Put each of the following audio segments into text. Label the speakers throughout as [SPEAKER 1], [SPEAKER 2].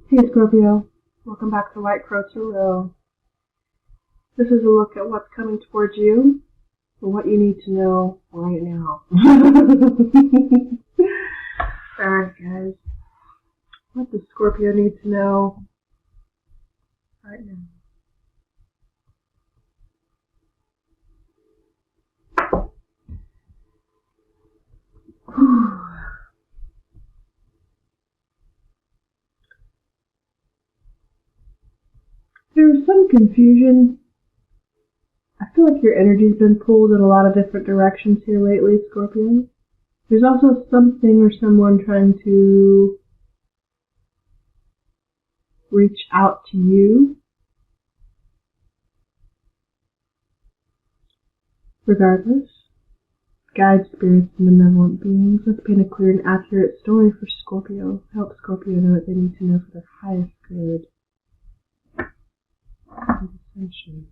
[SPEAKER 1] Hey Scorpio, welcome back to White Crow Tarot. This is a look at what's coming towards you and what you need to know right now. Alright guys, what does Scorpio need to know right now? There's some confusion. I feel like your energy's been pulled in a lot of different directions here lately, Scorpio. There's also something or someone trying to reach out to you. Regardless, guide spirits and benevolent beings, let's paint a clear and accurate story for Scorpio. Help Scorpio know what they need to know for their highest good. Ascension.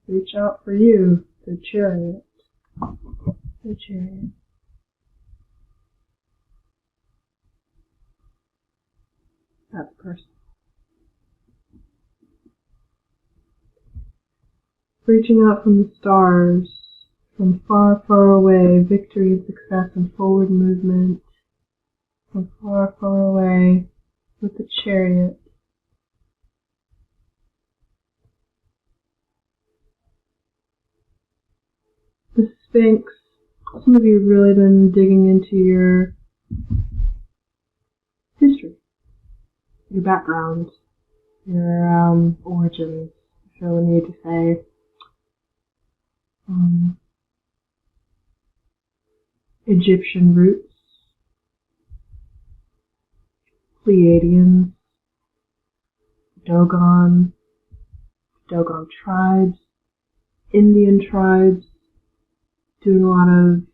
[SPEAKER 1] Reach out for you, the Chariot. The Chariot. That's person. Reaching out from the stars, from far, far away, victory and success and forward movement. From far, far away, with the Chariot. The Sphinx. Some of you have really been digging into your history, your background, your origins, I feel the need to say. Egyptian roots, Pleiadians, Dogon tribes, Indian tribes, doing a lot of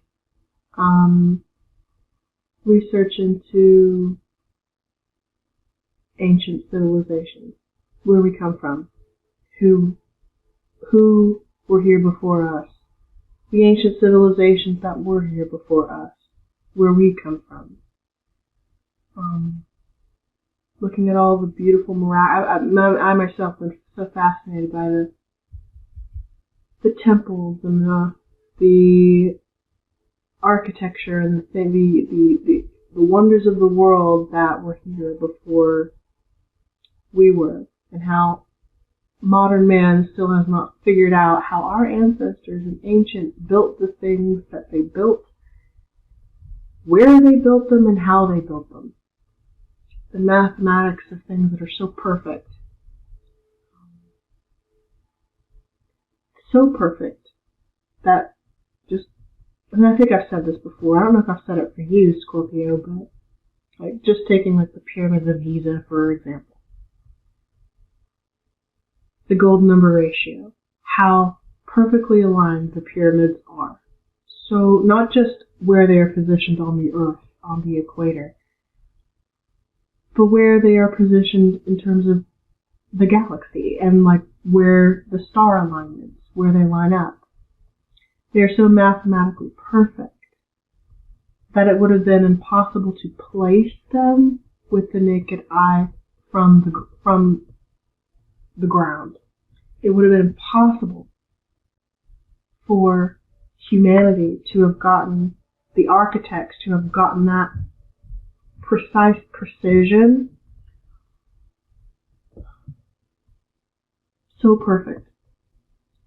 [SPEAKER 1] research into ancient civilizations, where we come from, who were here before us, the ancient civilizations that were here before us, where we come from. Looking at all the beautiful I myself am so fascinated by the temples and the architecture and the wonders of the world that were here before we were, and how modern man still has not figured out how our ancestors and ancients built the things that they built, where they built them, and how they built them. The mathematics of things that are so perfect. So perfect that and I think I've said this before, I don't know if I've said it for you, Scorpio, but like just taking like the pyramids of Giza, for example. The golden number ratio. How perfectly aligned the pyramids are. So not just where they are positioned on the Earth, on the equator, but where they are positioned in terms of the galaxy and like where the star alignments, where they line up. They are so mathematically perfect that it would have been impossible to place them with the naked eye from the ground. It would have been impossible for humanity to have gotten, the architects to have gotten that precise precision so perfect.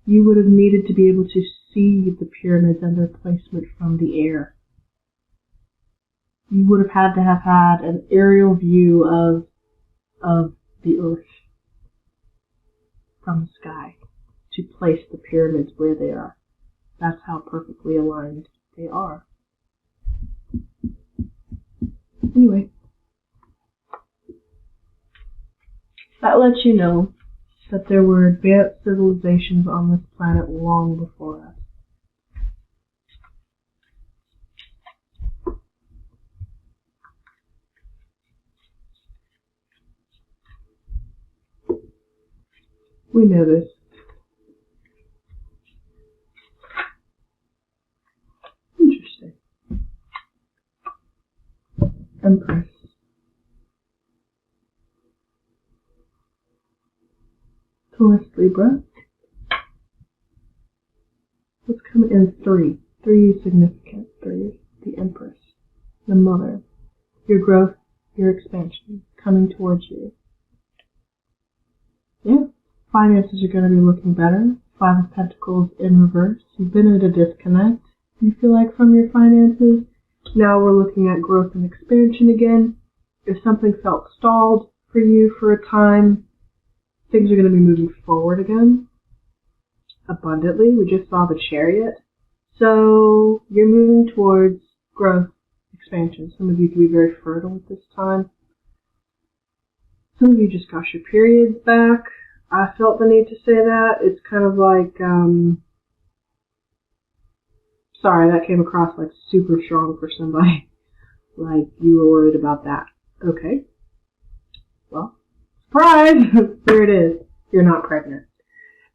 [SPEAKER 1] You would have needed to be able to see the pyramids and their placement from the air. You would have had an aerial view of the Earth from the sky to place the pyramids where they are. That's how perfectly aligned they are. Anyway, that lets you know that there were advanced civilizations on this planet long before us. We know this. Interesting. Empress. Taurus, Libra. What's coming in? 3. 3 significant. 3. The Empress. The Mother. Your growth, your expansion, coming towards you. Yeah. Finances are going to be looking better. 5 of Pentacles in reverse. You've been at a disconnect, you feel like, from your finances. Now we're looking at growth and expansion again. If something felt stalled for you for a time, things are going to be moving forward again. Abundantly. We just saw the Chariot. So you're moving towards growth, expansion. Some of you can be very fertile at this time. Some of you just got your periods back. I felt the need to say that. It's kind of like, sorry, that came across like super strong for somebody. Like you were worried about that. Okay. Well, surprise! There it is. You're not pregnant.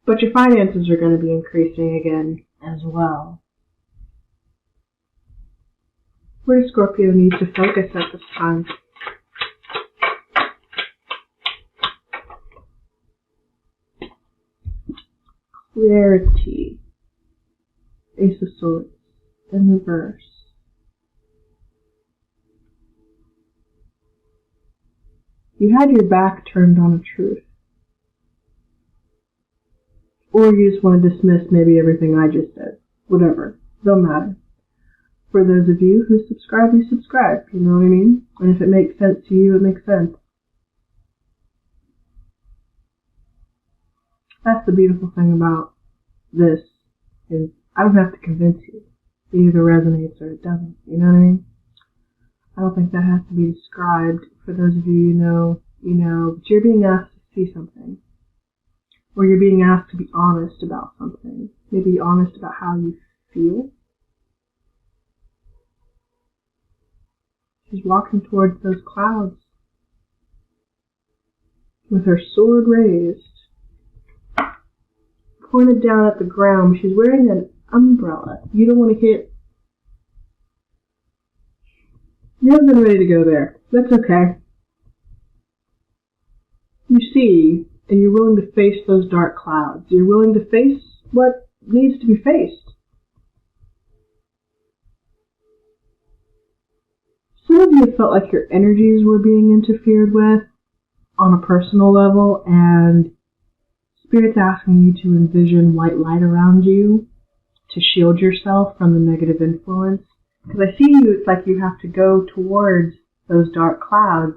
[SPEAKER 1] But your finances are going to be increasing again as well. Where does Scorpio need to focus at this time? Clarity. Ace of Swords in reverse. You had your back turned on a truth. Or you just want to dismiss maybe everything I just said. Whatever. Don't matter. For those of you who subscribe, you subscribe. You know what I mean? And if it makes sense to you, it makes sense. That's the beautiful thing about this, is I don't have to convince you. It either resonates or it doesn't. You know what I mean? I don't think that has to be described. For those of you you know, but you're being asked to see something. Or you're being asked to be honest about something. Maybe honest about how you feel. She's walking towards those clouds with her sword raised, pointed down at the ground. She's wearing an umbrella. You don't want to hit. You haven't been ready to go there. That's okay. You see, and you're willing to face those dark clouds. You're willing to face what needs to be faced. Some of you felt like your energies were being interfered with on a personal level, and Spirit's asking you to envision white light around you to shield yourself from the negative influence. Because I see you, it's like you have to go towards those dark clouds,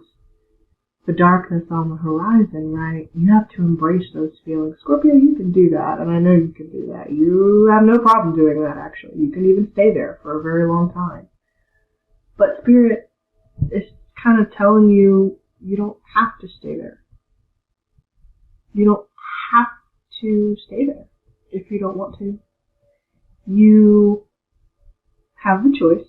[SPEAKER 1] the darkness on the horizon, right? You have to embrace those feelings. Scorpio, you can do that, and I know you can do that. You have no problem doing that, actually. You can even stay there for a very long time. But Spirit is kind of telling you, you don't have to stay there. You don't have to stay there if you don't want to. You have the choice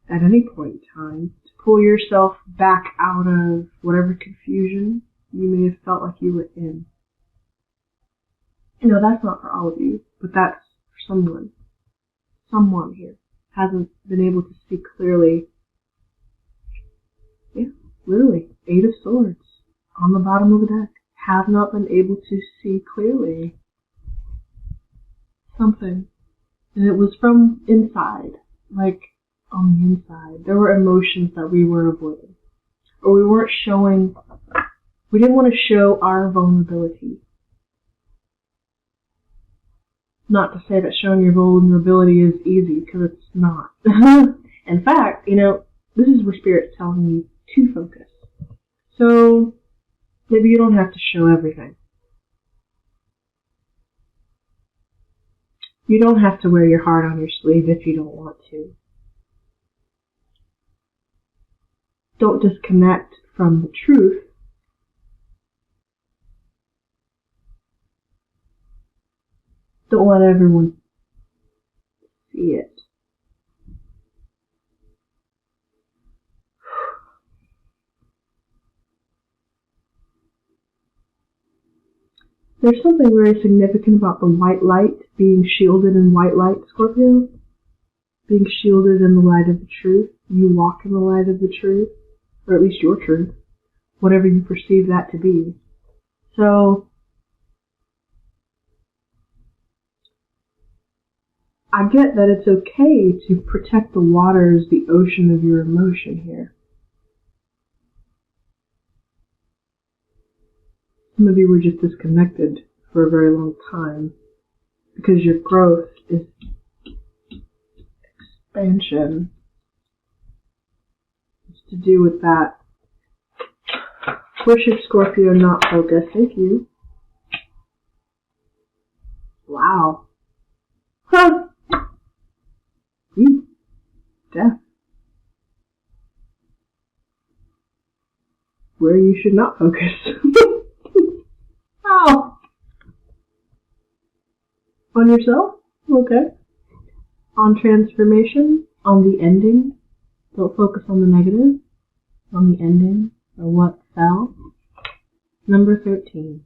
[SPEAKER 1] at any point in time to pull yourself back out of whatever confusion you may have felt like you were in. You know, that's not for all of you, but that's for someone. Someone here hasn't been able to see clearly. Yeah, literally, 8 of Swords on the bottom of the deck. Have not been able to see clearly something. And it was from inside, like on the inside. There were emotions that we were avoiding. Or we weren't showing, we didn't want to show our vulnerability. Not to say that showing your vulnerability is easy, because it's not. In fact, you know, this is where Spirit's telling you to focus. So, maybe you don't have to show everything. You don't have to wear your heart on your sleeve if you don't want to. Don't disconnect from the truth. Don't let everyone see it. There's something very significant about the white light, being shielded in white light, Scorpio. Being shielded in the light of the truth. You walk in the light of the truth, or at least your truth, whatever you perceive that to be. So, I get that it's okay to protect the waters, the ocean of your emotion here. Some of you were just disconnected for a very long time because your growth is expansion. It's to do with that. Worship Scorpio, not focus. Thank you. Wow. Huh. Death. Where you should not focus. Oh. On yourself? Okay. On transformation? On the ending? Don't focus on the negative. On the ending, or what fell. Number 13.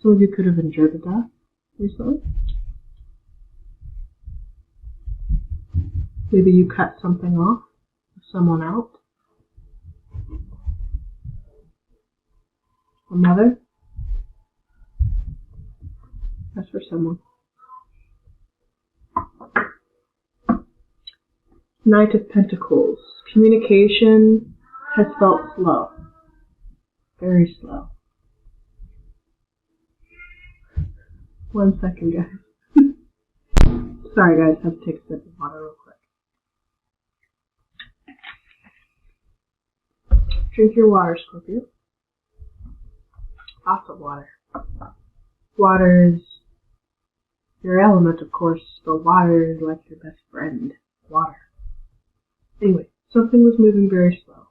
[SPEAKER 1] Some of you could have endured a death recently. Maybe you cut something off, or someone out. A mother. That's for someone. Knight of Pentacles. Communication has felt slow. Very slow. 1 second, guys. Sorry, guys. Have to take a sip of water real quick. Drink your water, Scorpio. Lots of water. Water is your element, of course, but water is like your best friend. Water. Anyway, something was moving very slow.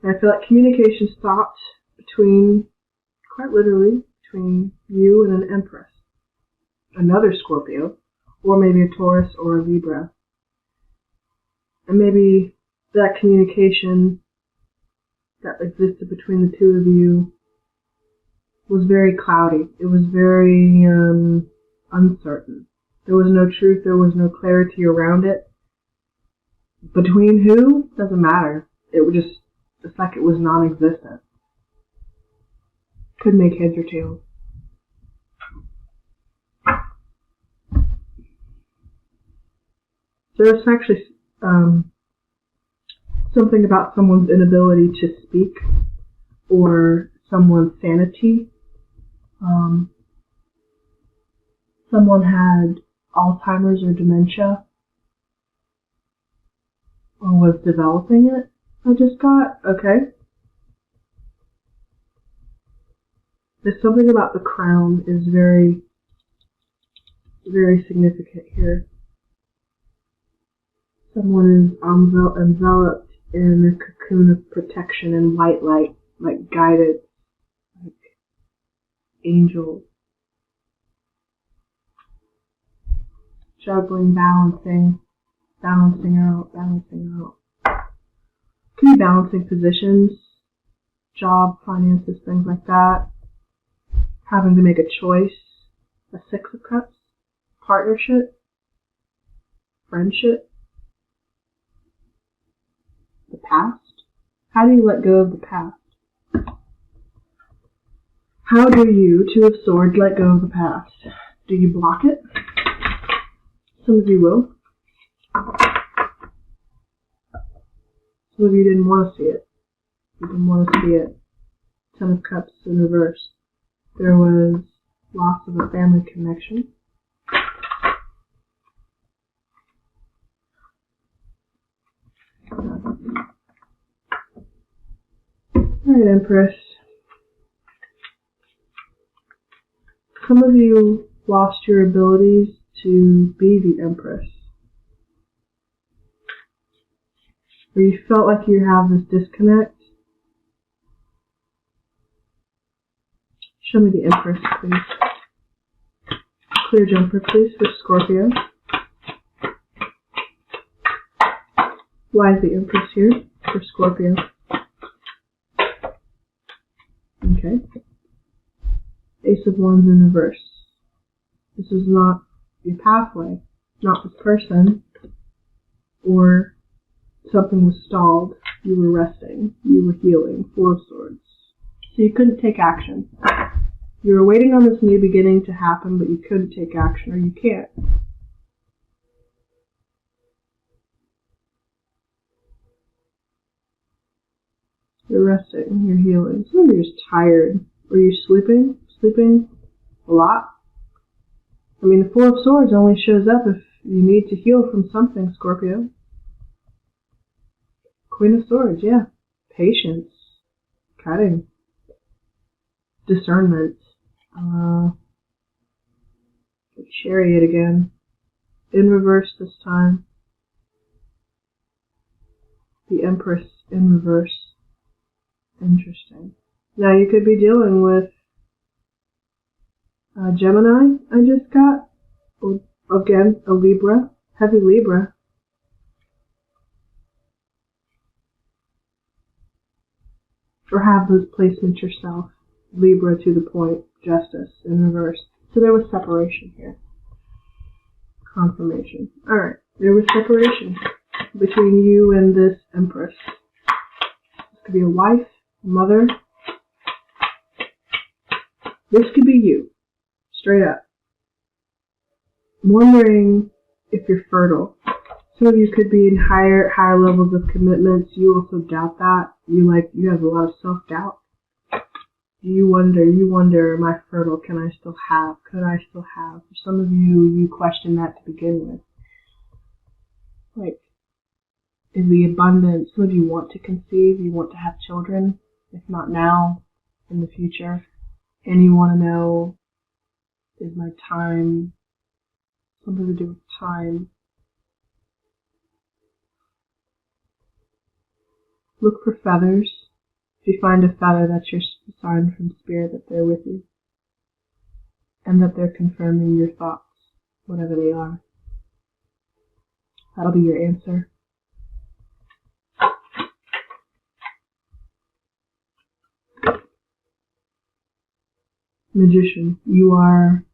[SPEAKER 1] And I feel like communication stopped between, quite literally, between you and an Empress. Another Scorpio, or maybe a Taurus or a Libra. And maybe that communication that existed between the two of you was very cloudy. It was very uncertain. There was no truth. There was no clarity around it. Between who? Doesn't matter. It was just, it's like it was non-existent. Could make heads or tails. There's actually something about someone's inability to speak or someone's sanity. Someone had Alzheimer's or dementia or was developing it. I just got, okay. There's something about the crown is very, very significant here. Someone is enveloped in a cocoon of protection and white light, like guided, like angels. Juggling, balancing out. Can be balancing positions, job, finances, things like that. Having to make a choice. A 6 of Cups. Partnership. Friendship. The past. How do you let go of the past? How do you, 2 of Swords, let go of the past? Do you block it? Some of you will. Some of you didn't want to see it. You didn't want to see it. 10 of Cups in reverse. There was loss of a family connection. Alright, Empress. Some of you lost your abilities to be the Empress. Or you felt like you have this disconnect. Show me the Empress, please. Clear jumper, please, for Scorpio. Why is the Empress here for Scorpio? Okay. Ace of Wands in reverse. This is not your pathway, not this person, or something was stalled. You were resting, you were healing. Four of Swords. So you couldn't take action. You were waiting on this new beginning to happen, but you couldn't take action, or you can't. You're resting, you're healing. Some of you are just tired. Were you sleeping? Sleeping a lot? I mean, the Four of Swords only shows up if you need to heal from something, Scorpio. Queen of Swords, yeah. Patience. Cutting. Discernment. Chariot again. In reverse this time. The Empress in reverse. Interesting. Now you could be dealing with Gemini, I just got. Again, a Libra. Heavy Libra. Or have those placements yourself. Libra to the point. Justice in reverse. So there was separation here. Confirmation. Alright. There was separation between you and this Empress. This could be a wife, a mother. This could be you. Straight up. I'm wondering if you're fertile. Some of you could be in higher levels of commitments. You also doubt that. You have a lot of self-doubt. You wonder, am I fertile? Can I still have? Could I still have? For some of you, you question that to begin with. Like, is the abundance, some of you want to conceive, you want to have children, if not now, in the future, and you want to know, is my time, something to do with time. Look for feathers. If you find a feather, that's your sign from Spirit that they're with you. And that they're confirming your thoughts, whatever they are. That'll be your answer. Magician, you are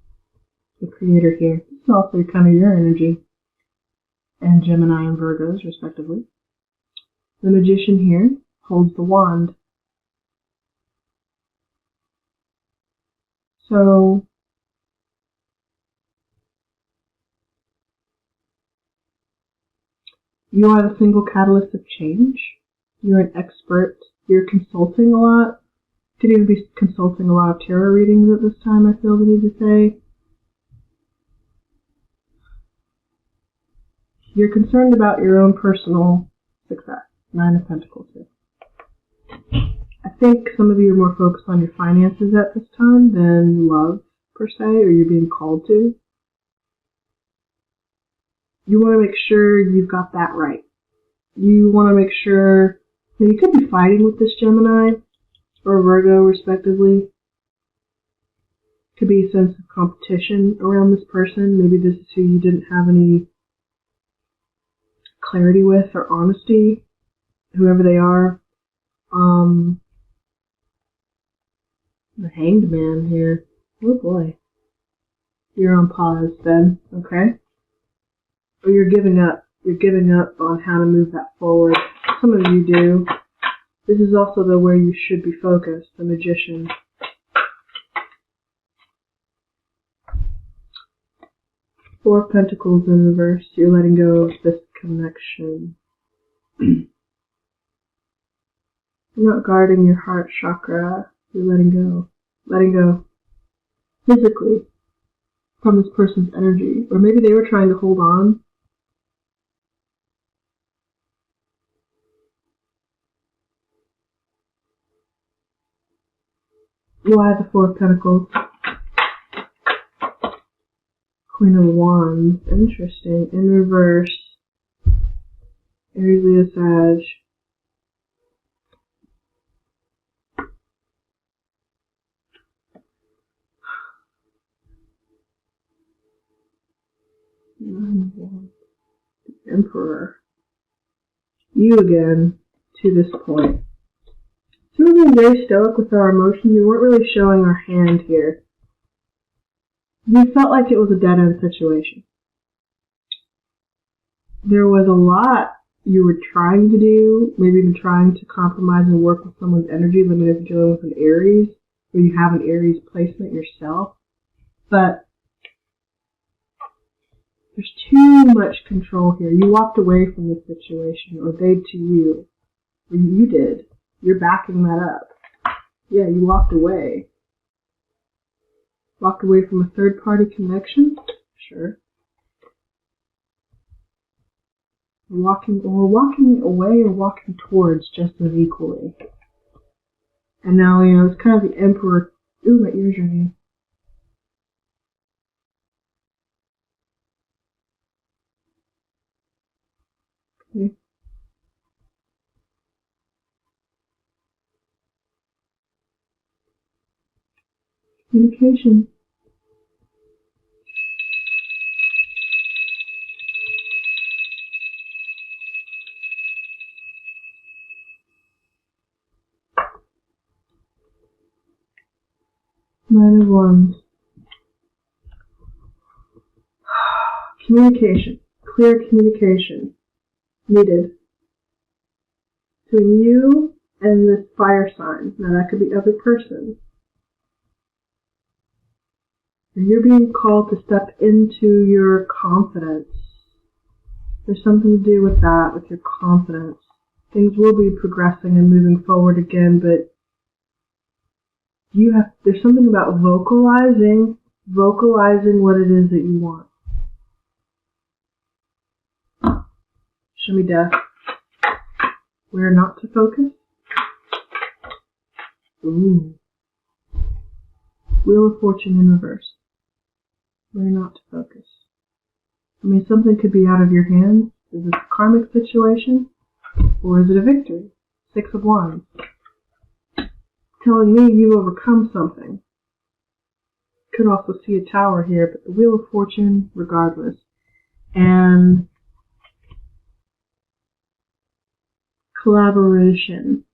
[SPEAKER 1] the creator here. This is also kind of your energy. And Gemini and Virgos, respectively. The Magician here holds the wand. So, you are the single catalyst of change. You're an expert. You're consulting a lot. Could even be consulting a lot of tarot readings at this time, I feel the need to say. You're concerned about your own personal success. Nine of Pentacles here. I think some of you are more focused on your finances at this time than love, per se, or you're being called to. You want to make sure you've got that right. You want to make sure, now you could be fighting with this Gemini or Virgo, respectively. Could be a sense of competition around this person. Maybe this is who you didn't have any clarity with or honesty, whoever they are. The Hanged Man here. Oh boy. You're on pause then, okay? Or you're giving up. You're giving up on how to move that forward. Some of you do. This is also where you should be focused, the Magician. Four of Pentacles in reverse. You're letting go of this connection. You're not guarding your heart chakra. You're letting go. Letting go. Physically. From this person's energy. Or maybe they were trying to hold on. Why the Four of Pentacles? Queen of Wands. Interesting. In reverse. Aries, Leo, Sag. The Emperor. You again, to this point. So we've been very stoic with our emotions. We weren't really showing our hand here. You felt like it was a dead-end situation. There was a lot you were trying to do, maybe even trying to compromise and work with someone's energy, limited if you're dealing with an Aries, or you have an Aries placement yourself. But there's too much control here. You walked away from the situation, or they to you. Or you did. You're backing that up. Yeah, you walked away. Walked away from a third-party connection? Sure. Walking away or walking towards just as equally. And now, it's kind of the Emperor. Ooh, my ears are ringing. Okay. Communication. Nine of Wands. Communication. Clear communication. Needed. Between you and this fire sign. Now that could be other person. And you're being called to step into your confidence. There's something to do with that, with your confidence. Things will be progressing and moving forward again, but there's something about vocalizing what it is that you want. Show me death. Where not to focus? Ooh. Wheel of Fortune in reverse. Where not to focus. I mean, something could be out of your hands. Is this a karmic situation? Or is it a victory? Six of Wands. Telling me you overcome something. Could also see a tower here, but the Wheel of Fortune, regardless. And collaboration.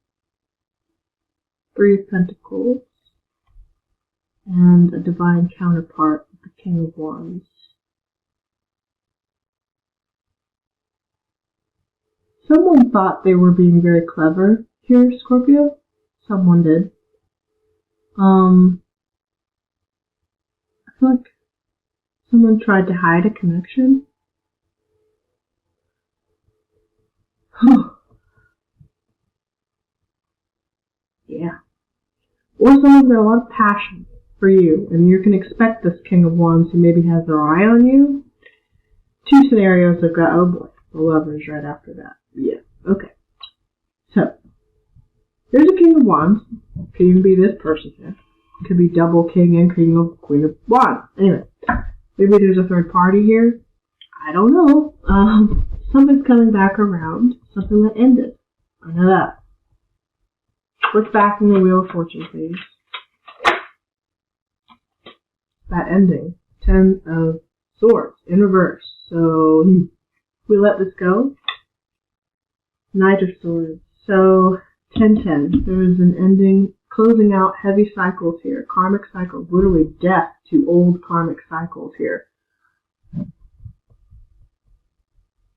[SPEAKER 1] Three of Pentacles. And a divine counterpart, the King of Wands. Someone thought they were being very clever here, Scorpio. Someone did. I feel like someone tried to hide a connection. Yeah. Or someone's got a lot of passion for you, and you can expect this King of Wands who maybe has their eye on you. Two scenarios I've got. Oh boy, the Lovers right after that. Yeah, okay. So, there's a King of Wands. Could even be this person here. Could be double King and Queen of Wands. Anyway, maybe there's a third party here. I don't know. Something's coming back around. Something that ended. I know that. What's back in the Wheel of Fortune, please? That ending. 10 of Swords in reverse. So, we let this go. Knight of Swords. So, 10-10. There is an ending, closing out heavy cycles here. Karmic cycles. Literally death to old karmic cycles here.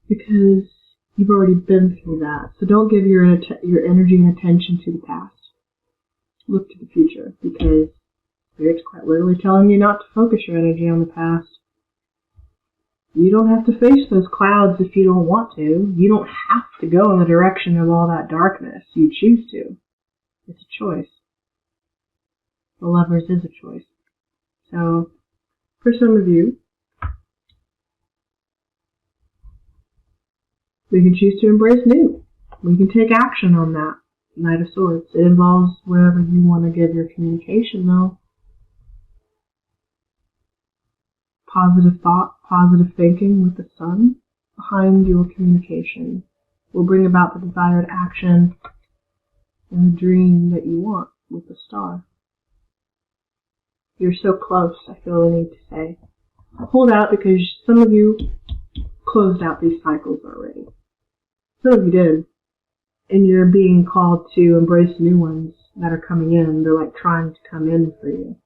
[SPEAKER 1] Because you've already been through that. So don't give your energy and attention to the past. Look to the future, because Spirit's quite literally telling you not to focus your energy on the past. You don't have to face those clouds if you don't want to. You don't have to go in the direction of all that darkness. You choose to. It's a choice. The Lovers is a choice. So, for some of you, we can choose to embrace new. We can take action on that. Knight of Swords. It involves wherever you want to give your communication, though. Positive thought, positive thinking with the Sun behind your communication will bring about the desired action and the dream that you want with the Star. You're so close, I feel the need to say. Hold out, because some of you closed out these cycles already. Some of you did. And you're being called to embrace new ones that are coming in. They're like trying to come in for you.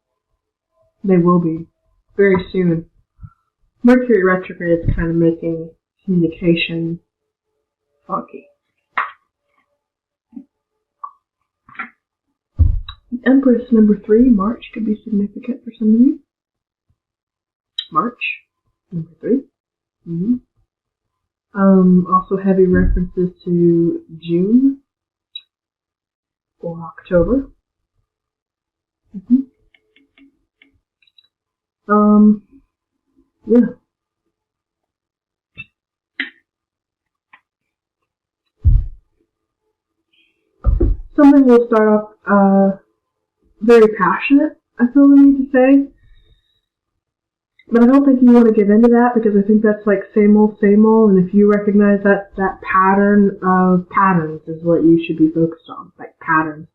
[SPEAKER 1] They will be. very soon. Mercury retrograde is kind of making communication funky. Empress number 3, March, could be significant for some of you. March, number 3. Also heavy references to June or October. Yeah. Something will start off very passionate, I feel the need to say. But I don't think you want to get into that because I think that's like same old, and if you recognize that pattern of patterns is what you should be focused on, like patterns.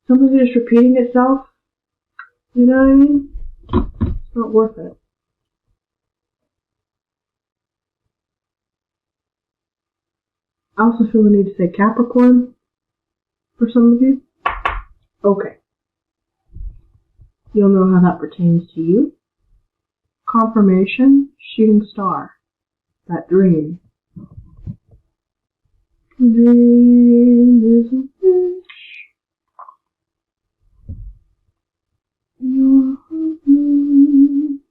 [SPEAKER 1] Something just repeating itself, you know what I mean? It's not worth it. I also feel the need to say Capricorn for some of you. Okay. You'll know how that pertains to you. Confirmation, shooting star. That dream. The dream is a wish. Your heart needs.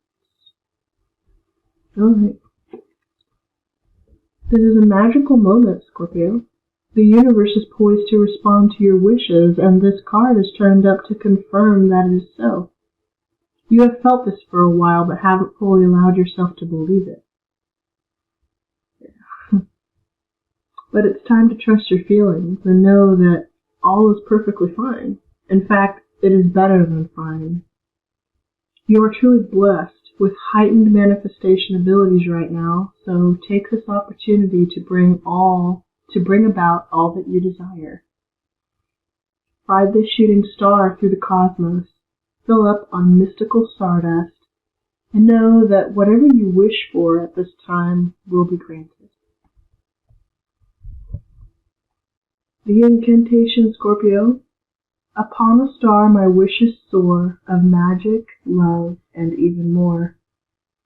[SPEAKER 1] Alright. This is a magical moment, Scorpio. The universe is poised to respond to your wishes, and this card is turned up to confirm that it is so. You have felt this for a while, but haven't fully allowed yourself to believe it. Yeah. But it's time to trust your feelings and know that all is perfectly fine. In fact, it is better than fine. You are truly blessed with heightened manifestation abilities right now, so take this opportunity to bring about all that you desire. Ride this shooting star through the cosmos, fill up on mystical stardust, and know that whatever you wish for at this time will be granted. The incantation, Scorpio. Upon a star my wishes soar, of magic, love, and even more.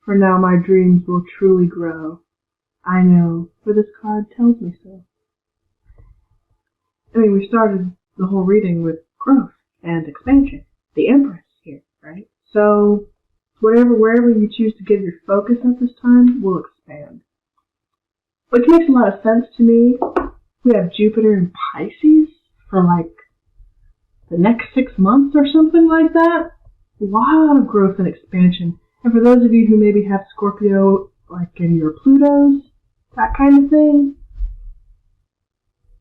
[SPEAKER 1] For now my dreams will truly grow. I know, for this card tells me so. I mean, we started the whole reading with growth and expansion. The Empress here, right? So, wherever you choose to give your focus at this time will expand. Which makes a lot of sense to me. We have Jupiter in Pisces for like the next 6 months or something like that. A lot of growth and expansion. And for those of you who maybe have Scorpio like in your Plutos, that kind of thing.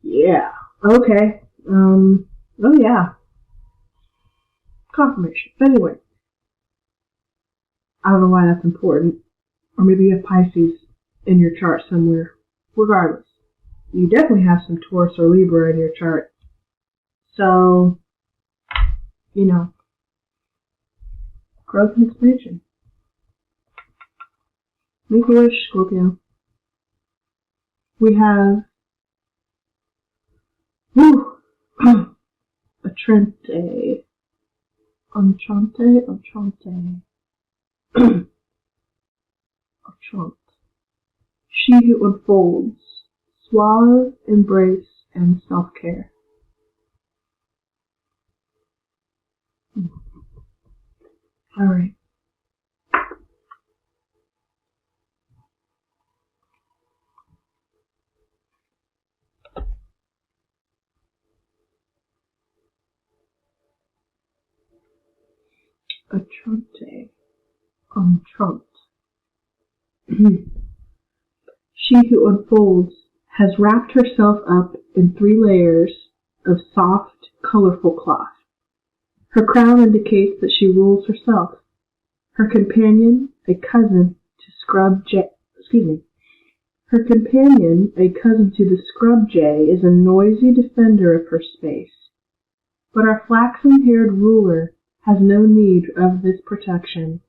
[SPEAKER 1] Yeah. Okay. Oh yeah. Confirmation. But anyway. I don't know why that's important. Or maybe you have Pisces in your chart somewhere. Regardless. You definitely have some Taurus or Libra in your chart. So, you know, growth and expansion. Make a wish, Scorpio. We have Entrante. She who unfolds, suave embrace and self-care. Alright. Entrante. She who unfolds has wrapped herself up in 3 layers of soft, colorful cloth. Her crown indicates that she rules herself. Her companion, a cousin to the scrub jay, is a noisy defender of her space. But our flaxen-haired ruler has no need of this protection.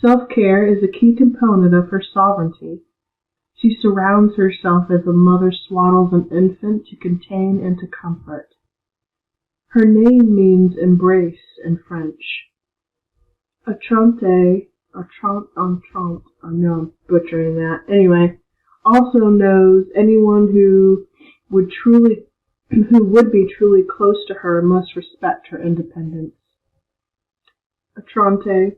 [SPEAKER 1] Self-care is a key component of her sovereignty. She surrounds herself as a mother swaddles an infant to contain and to comfort. Her name means embrace in French. Atrante, or Trant, I know I'm butchering that. Anyway, also knows anyone who would be truly close to her must respect her independence. Atrante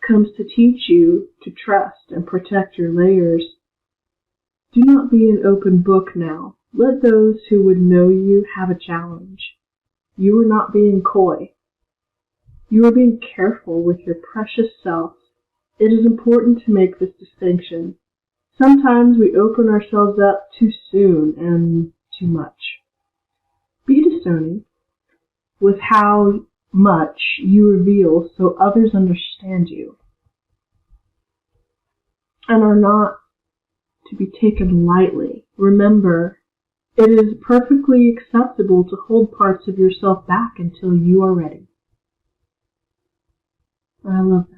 [SPEAKER 1] comes to teach you to trust and protect your layers. Do not be an open book now. Let those who would know you have a challenge. You are not being coy. You are being careful with your precious self. It is important to make this distinction. Sometimes we open ourselves up too soon and too much. Be discerning with how much you reveal so others understand you and are not to be taken lightly. Remember, it is perfectly acceptable to hold parts of yourself back until you are ready. I love that.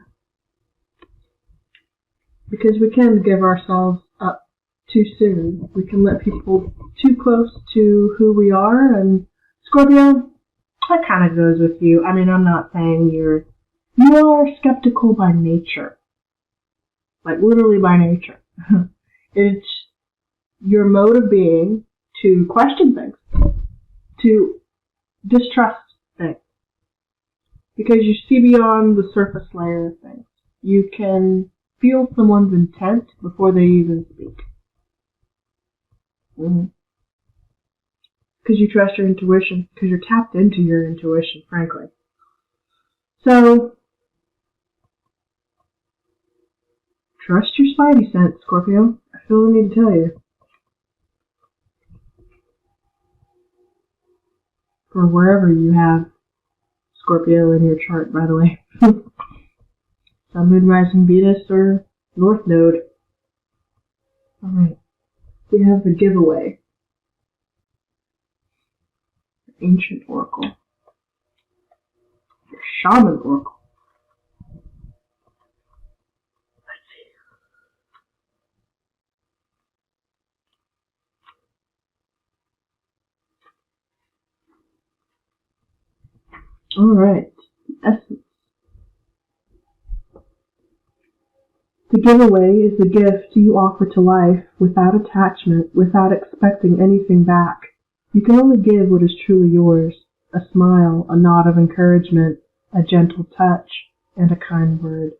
[SPEAKER 1] Because we can give ourselves up too soon. We can let people too close to who we are. And Scorpio, that kind of goes with you. I mean, I'm not saying you are skeptical by nature. Like literally by nature. It's your mode of being to question things, to distrust things, because you see beyond the surface layer of things. You can feel someone's intent before they even speak. Because you trust your intuition, because you're tapped into your intuition, frankly. So, trust your spidey sense, Scorpio. I feel the need to tell you. For wherever you have Scorpio in your chart, by the way. Sun, Moon, Rising, Venus, or North Node. Alright. We have the giveaway. The Ancient Oracle. The Shaman Oracle. Let's see. Alright. Essence. The giveaway is the gift you offer to life without attachment, without expecting anything back. You can only give what is truly yours: a smile, a nod of encouragement, a gentle touch, and a kind word.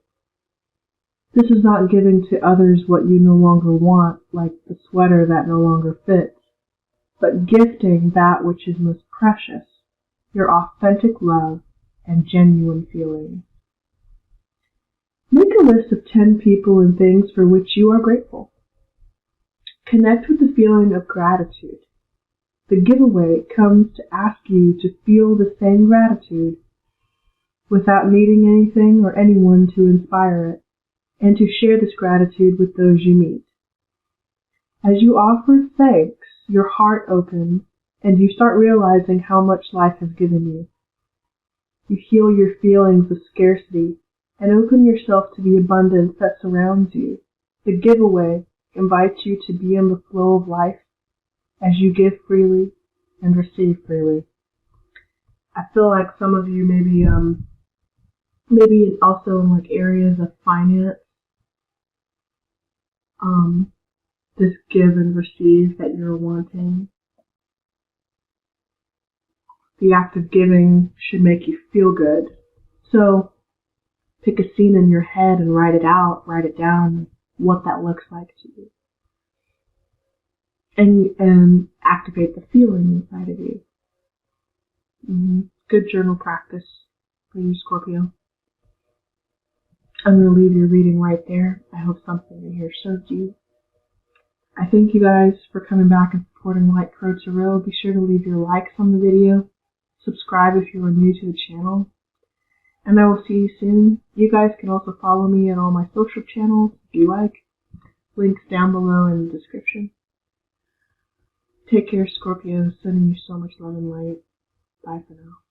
[SPEAKER 1] This is not giving to others what you no longer want, like the sweater that no longer fits, but gifting that which is most precious, your authentic love and genuine feelings. Make a list of 10 people and things for which you are grateful. Connect with the feeling of gratitude. The giveaway comes to ask you to feel the same gratitude without needing anything or anyone to inspire it, and to share this gratitude with those you meet. As you offer thanks, your heart opens and you start realizing how much life has given you. You heal your feelings of scarcity and open yourself to the abundance that surrounds you. The giveaway invites you to be in the flow of life as you give freely and receive freely. I feel like some of you maybe also in like areas of finance, this give and receive that you're wanting. The act of giving should make you feel good. So pick a scene in your head and write it down, what that looks like to you. And activate the feeling inside of you. Good journal practice for you, Scorpio. I'm going to leave your reading right there. I hope something in here served you. I thank you guys for coming back and supporting Light Crow Tarot. Be sure to leave your likes on the video. Subscribe if you are new to the channel. And I will see you soon. You guys can also follow me on all my social channels if you like. Links down below in the description. Take care, Scorpio. Sending you so much love and light. Bye for now.